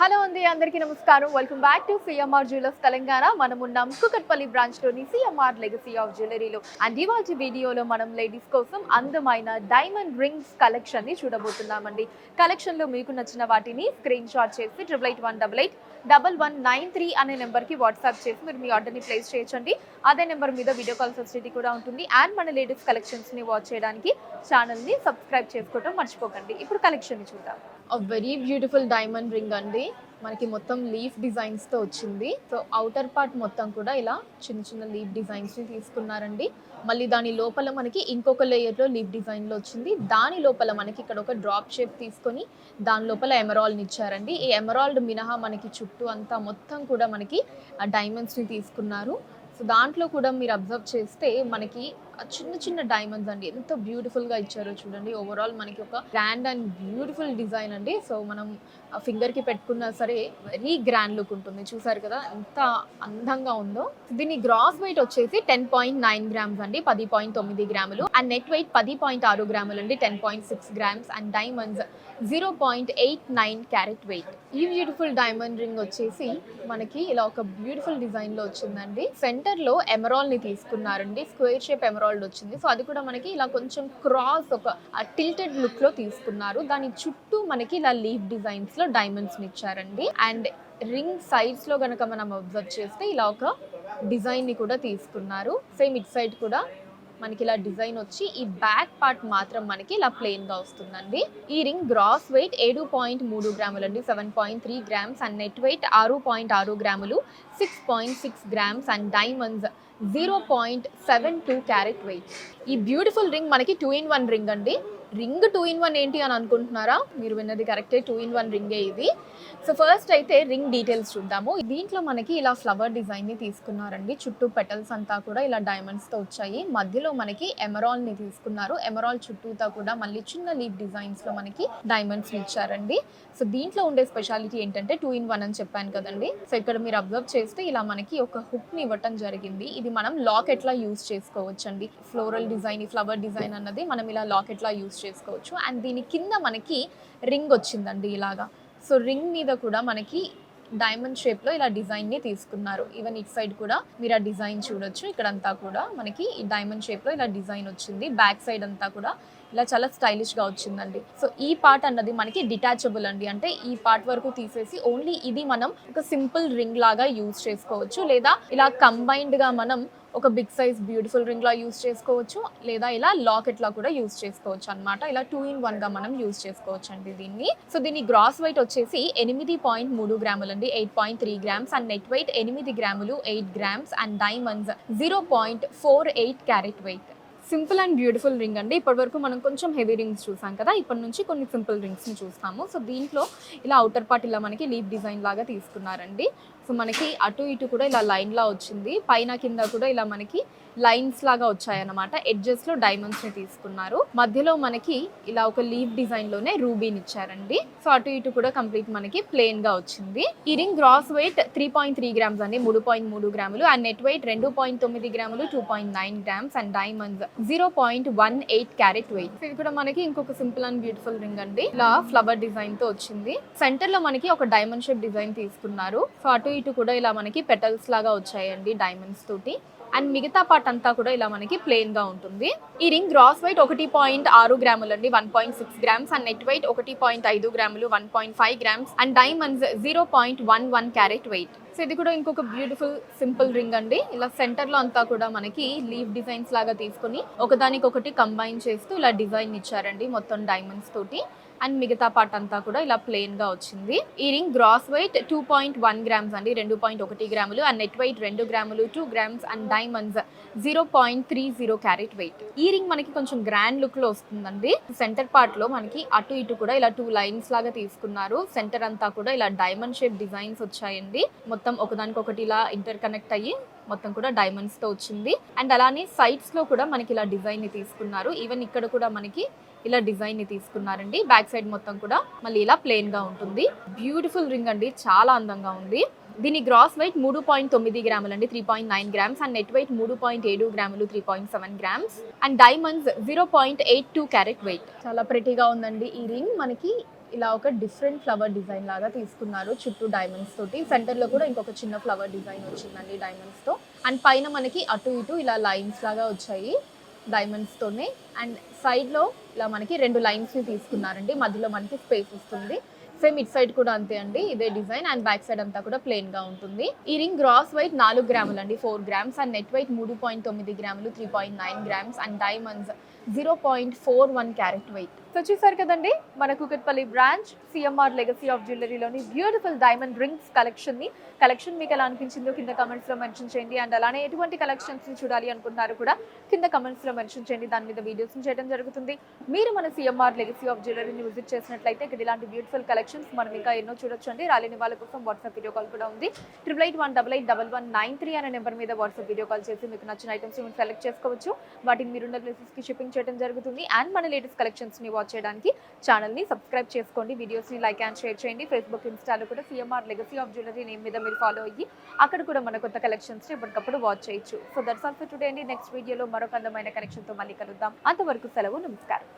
Hello అండి, అందరికీ నమస్కారం. Welcome back to CMR jewellers Telangana. మనం ఉన్నాం కుకట్పల్లి బ్రాంచ్లోని సిఎంఆర్ లెగసీ ఆఫ్ జ్యువెలరీలో. అండ్ ఇవాళ వీడియోలో మనం లేడీస్ కోసం అందమైన డైమండ్ రింగ్స్ కలెక్షన్ని చూడబోతున్నామండి. కలెక్షన్లో మీకు నచ్చిన వాటిని స్క్రీన్ షాట్ చేసి 8818881193 అనే నెంబర్కి వాట్సాప్ చేసి మీరు మీ ఆర్డర్ని ప్లేస్ చేయొచ్చండి. అదే నెంబర్ మీద వీడియో కాల్ ఫెసిలిటీ కూడా ఉంటుంది. అండ్ మన లేటెస్ట్ కలెక్షన్స్ని వాచ్ చేయడానికి ఛానల్ని సబ్స్క్రైబ్ చేసుకోవడం మర్చిపోకండి. ఇప్పుడు కలెక్షన్ని చూద్దాం. వెరీ బ్యూటిఫుల్ డైమండ్ రింగ్ అండి. మనకి మొత్తం లీఫ్ డిజైన్స్తో వచ్చింది. సో అవుటర్ పార్ట్ మొత్తం కూడా ఇలా చిన్న చిన్న లీఫ్ డిజైన్స్ని తీసుకున్నారండి. మళ్ళీ దాని లోపల మనకి ఇంకొక లేయర్లో లీఫ్ డిజైన్లో వచ్చింది. దాని లోపల మనకి ఇక్కడ ఒక డ్రాప్ షేప్ తీసుకొని దాని లోపల ఎమరాల్డ్ని ఇచ్చారండి. ఈ ఎమరాల్డ్ మినహా మనకి చుట్టూ అంతా మొత్తం కూడా మనకి డైమండ్స్ని తీసుకున్నారు. సో దాంట్లో కూడా మీరు అబ్జర్వ్ చేస్తే మనకి చిన్న చిన్న డైమండ్స్ అండి, ఎంత బ్యూటిఫుల్గా ఇచ్చారో చూడండి. ఓవరాల్ మనకి ఒక గ్రాండ్ అండ్ బ్యూటిఫుల్ డిజైన్ అండి. సో మనం ఫింగర్కి పెట్టుకున్నా సరే వెరీ గ్రాండ్ లుక్ ఉంటుంది. చూసారు కదా ఎంత అందంగా ఉందో. దీని గ్రాస్ వెయిట్ వచ్చేసి 10.9 గ్రామ్స్ అండి, 10.9 గ్రాములు. అండ్ నెట్ వెయిట్ 10.6 గ్రాములు అండి, 10.6 grams. And diamonds 0.89 carat weight. ఈ బ్యూటిఫుల్ డైమండ్ రింగ్ వచ్చేసి మనకి ఇలా ఒక బ్యూటిఫుల్ డిజైన్లో వచ్చిందండి. సెంటర్లో ఎమరాల్డ్ని తీసుకున్నారండి, స్క్వేర్ షేప్ ఎమరాల్డ్ వచ్చింది. సో అది కూడా మనకి ఇలా కొంచెం క్రాస్ ఒక టిల్టెడ్ లుక్ లో తీసుకున్నారు. దాని చుట్టూ మనకి ఇలా లీఫ్ డిజైన్స్ లో డైమండ్స్ ఇచ్చారండి. అండ్ రింగ్ సైడ్స్ లో గనక మనం అబ్జర్వ్ చేస్తే ఇలా ఒక డిజైన్ ని కూడా తీసుకున్నారు. సేమ్ ఇట్ సైడ్ కూడా మనకి ఇలా డిజైన్ వచ్చి ఈ బ్యాక్ పార్ట్ మాత్రం మనకి ఇలా ప్లెయిన్ గా వస్తుందండి. ఈ రింగ్ గ్రాస్ వెయిట్ 7.3 గ్రాములు అండి, 7.3 గ్రామ్స్. అండ్ నెట్ వెయిట్ 6.6 గ్రాములు, 6.6 grams. And diamonds 0.72 carat weight. ఈ బ్యూటిఫుల్ రింగ్ మనకి 2-in-1 రింగ్ అండి. రింగ్ 2-in-1 ఏంటి అని అనుకుంటున్నారా? మీరు విన్నది కరెక్టే, 2-in-1 రింగే ఇది. సో ఫస్ట్ అయితే రింగ్ డీటెయిల్స్ చూద్దాము. దీంట్లో మనకి ఇలా ఫ్లవర్ డిజైన్ ని తీసుకున్నారండి. చుట్టూ పెటల్స్ అంతా కూడా ఇలా డైమండ్స్ తో వచ్చాయి. మధ్యలో మనకి ఎమరాల్డ్ ని తీసుకున్నారు. ఎమరాల్డ్ చుట్టూతా కూడా మళ్ళీ చిన్న లీఫ్ డిజైన్స్ లో మనకి డైమండ్స్ ఇచ్చారండి. సో దీంట్లో ఉండే స్పెషాలిటీ ఏంటంటే 2-in-1 అని చెప్పాను కదండి. సో ఇక్కడ మీరు అబ్జర్వ్ చేస్తే ఇలా మనకి ఒక హుక్ ని ఇవ్వటం జరిగింది. ఇది మనం లాకెట్ లా యూజ్ చేసుకోవచ్చండి. ఫ్లోరల్ డిజైన్, ఫ్లవర్ డిజైన్ అన్నది మనం ఇలా లాకెట్ లా యూజ్ చేసుకోవచ్చు. అండ్ దీని కింద మనకి రింగ్ వచ్చిందండి ఇలాగా. సో రింగ్ మీద కూడా మనకి డైమండ్ షేప్ లో ఇలా డిజైన్ ని తీసుకున్నారు. ఈవెన్ ఇట్ సైడ్ కూడా మీరు ఆ డిజైన్ చూడొచ్చు. ఇక్కడంతా కూడా మనకి ఈ డైమండ్ షేప్ లో ఇలా డిజైన్ వచ్చింది. బ్యాక్ సైడ్ అంతా కూడా ఇలా చాలా స్టైలిష్ గా వచ్చిందండి. సో ఈ పార్ట్ అన్నది మనకి డిటాచబుల్ అండి, అంటే ఈ పార్ట్ వరకు తీసేసి ఓన్లీ ఇది మనం ఒక సింపుల్ రింగ్ లాగా యూజ్ చేసుకోవచ్చు, లేదా ఇలా కంబైన్డ్ గా మనం ఒక బిగ్ సైజ్ బ్యూటిఫుల్ రింగ్ లా యూజ్ చేసుకోవచ్చు, లేదా ఇలా లాకెట్ లా కూడా యూజ్ చేసుకోవచ్చు అన్నమాట. ఇలా 2-in-1 గా మనం యూజ్ చేసుకోవచ్చు అండి దీన్ని. సో దీని గ్రాస్ వెయిట్ వచ్చేసి 8.3 గ్రాములు అండి, 8.3 గ్రామ్స్. అండ్ నెట్ వెయిట్ 8 గ్రాములు, 8 grams. And diamonds 0.48 carat weight. Simple and beautiful ring అండి. ఇప్పటి వరకు మనం కొంచెం హెవీ రింగ్స్ చూసాం కదా, ఇప్పటి నుంచి కొన్ని సింపుల్ రింగ్స్ని చూస్తాము. సో దీంట్లో ఇలా అవుటర్ పార్ట్ ఇలా మనకి లీఫ్ డిజైన్ లాగా తీసుకున్నారండి. సో మనకి అటు ఇటు కూడా ఇలా లైన్లా వచ్చింది, పైన కింద కూడా ఇలా మనకి లైన్స్ లాగా వచ్చాయన్నమాట. ఎడ్జెస్లో డైమండ్స్ని తీసుకున్నారు. మధ్యలో మనకి ఇలా ఒక లీఫ్ డిజైన్లోనే రూబీని ఇచ్చారండి. సో అటు ఇటు కూడా కంప్లీట్ మనకి ప్లెయిన్గా వచ్చింది. ఈ రింగ్ గ్రాస్ వెయిట్ 3.3 గ్రామ్స్ అండి, 3.3 గ్రాములు. అండ్ నెట్ వెయిట్ 2.9 గ్రాములు, 2.9 grams. And diamonds 0.18 carat weight. ఇది కూడా మనకి ఇంకొక సింపుల్ అండ్ బ్యూటిఫుల్ రింగ్ అండి. ఇలా ఫ్లవర్ డిజైన్ తో వచ్చింది. సెంటర్ లో మనకి ఒక డైమండ్ షేప్ డిజైన్ తీసుకున్నారు. సో అటు ఇటు కూడా ఇలా మనకి పెటల్స్ లాగా వచ్చాయండి డైమండ్స్ తోటి. అండ్ మిగతా పార్ట్ అంతా కూడా ఇలా మనకి ప్లెయిన్ గా ఉంటుంది. ఈ రింగ్ గ్రాస్ వెయిట్ 1.6 గ్రాములు అండి, 1.6 గ్రామ్స్. అండ్ నెట్ వెయిట్ 1.5 గ్రాములు, 1.5 grams. And diamonds 0.11 carat weight. So ఇది కూడా ఇంకొక బ్యూటిఫుల్ సింపుల్ రింగ్ అండి. ఇలా సెంటర్ లో అంతా కూడా మనకి లీఫ్ డిజైన్స్ లాగా తీసుకుని ఒకదానికొకటి కంబైన్ చేస్తూ ఇలా డిజైన్ ఇచ్చారండి మొత్తం డైమండ్స్ తోటి. అండ్ మిగతా పార్ట్ అంతా కూడా ఇలా ప్లెయిన్ గా వచ్చింది. ఈ రింగ్ గ్రాస్ వెయిట్ 2.1 గ్రామ్స్ అండి, 2.1 గ్రాములు. అండ్ నెట్ వెయిట్ 2 గ్రాములు, 2 grams. And diamonds 0.30 carat weight. ఈ రింగ్ మనకి కొంచెం గ్రాండ్ లుక్ లో వస్తుందండి. సెంటర్ పార్ట్ లో మనకి అటు ఇటు కూడా ఇలా 2 లైన్స్ లాగా తీసుకున్నారు. సెంటర్ అంతా కూడా ఇలా డైమండ్ షేప్ డిజైన్స్ వచ్చాయండి. మొత్తం ఒకదానికొకటి ఇలా ఇంటర్ కనెక్ట్ అయ్యి మొత్తం కూడా డైమండ్స్ తో వచ్చింది. అండ్ అలానే సైడ్స్ లో కూడా మనకి ఇలా డిజైన్ ని తీసుకున్నారు. ఈవెన్ ఇక్కడ కూడా మనకి ఇలా డిజైన్ ని తీసుకున్నారండి. బ్యాక్ సైడ్ మొత్తం కూడా మళ్ళీ ఇలా ప్లెయిన్ గా ఉంటుంది. బ్యూటిఫుల్ రింగ్ అండి, చాలా అందంగా ఉంది. దీని గ్రాస్ వెయిట్ 3.9 గ్రాములు అండి, 3.9 గ్రామ్స్. అండ్ నెట్ వెయిట్ 3.7 గ్రాములు, 3.7 grams. And diamonds 0.82 carat weight. చాలా ప్రెటీగా ఉందండి ఈ రింగ్. మనకి ఇలా ఒక డిఫరెంట్ ఫ్లవర్ డిజైన్ లాగా తీసుకున్నారు చుట్టూ డైమండ్స్ తోటి. సెంటర్లో కూడా ఇంకొక చిన్న ఫ్లవర్ డిజైన్ వచ్చిందండి డైమండ్స్తో. అండ్ పైన మనకి అటు ఇటు ఇలా లైన్స్ లాగా వచ్చాయి డైమండ్స్తోనే. అండ్ సైడ్లో ఇలా మనకి 2 లైన్స్ని తీసుకున్నారండి, మధ్యలో మనకి స్పేస్ వస్తుంది. సేమ్ ఇట్ సైడ్ కూడా అంతే అండి, ఇదే డిజైన్. అండ్ బ్యాక్ సైడ్ అంతా కూడా ప్లెయిన్ గా ఉంటుంది. ఈ రింగ్ గ్రాస్ వెయిట్ 4 గ్రాములు అండి, 4 గ్రామ్స్. అండ్ నెట్ వెయిట్ 3.9 గ్రాములు, 3.9 grams. And diamonds 0.41 carat weight. So చూసారు కదండి, మన Kukatpally branch CMR legacy of జ్యువెలరీలోని బ్యూటిఫుల్ డైమండ్ రింగ్స్ కలెక్షన్ మీకు ఎలా అనిపించిందో కింద కమెంట్స్ లో మెన్షన్ చేయండి. అండ్ అలానే ఎటువంటి కలెక్షన్స్ ని చూడాలి అనుకున్నారు కూడా కింద కమెంట్స్ లో మెన్షన్ చేయండి, దాని మీద వీడియోస్ చేయడం జరుగుతుంది. మీరు మన సిఎంఆర్ లెగసీ ఆఫ్ జ్యువెలరీని విజిట్ చేసినట్లయితే ఇక్కడ ఇలాంటి బ్యూటిఫుల్ కలెక్షన్స్ మనం ఇంకా ఎన్నో చూడొచ్చు అండి. రాలేని వాళ్ళ కోసం వాట్సాప్ వీడియో కాల్ కూడా ఉంది. 8881881193 అనే నెంబర్ మీద వాట్సాప్ వీడియో కాల్ చేసి మీకు నచ్చిన ఐటమ్స్ మీరు సెలెక్ట్ చేసుకోవచ్చు. వాటిని మీరున్న ప్లేసెస్ కి షిప్పింగ్ చేయడం జరుగుతుంది. అండ్ మన లేటెస్ట్ కలెక్షన్స్ ని వాచ్ చేయడానికి ఛానల్ ని సబ్స్క్రైబ్ చేసుకోండి, వీడియోస్ ని లైక్ అండ్ షేర్ చేయండి. ఫేస్బుక్, ఇన్స్టాలో కూడా CMR legacy of jewellery name మీద మీరు ఫాలో అయ్యి అక్కడ కూడా మన కొత్త కలెక్షన్స్ ని ఎప్పటికప్పుడు వాచ్ చేయొచ్చు. So that's all for today అండి. నెక్స్ట్ వీడియోలో మరొక అందమైన కలెక్షన్ తో మళ్ళీ కలుద్దాం. అంతవరకు సెలవు, నమస్కారం.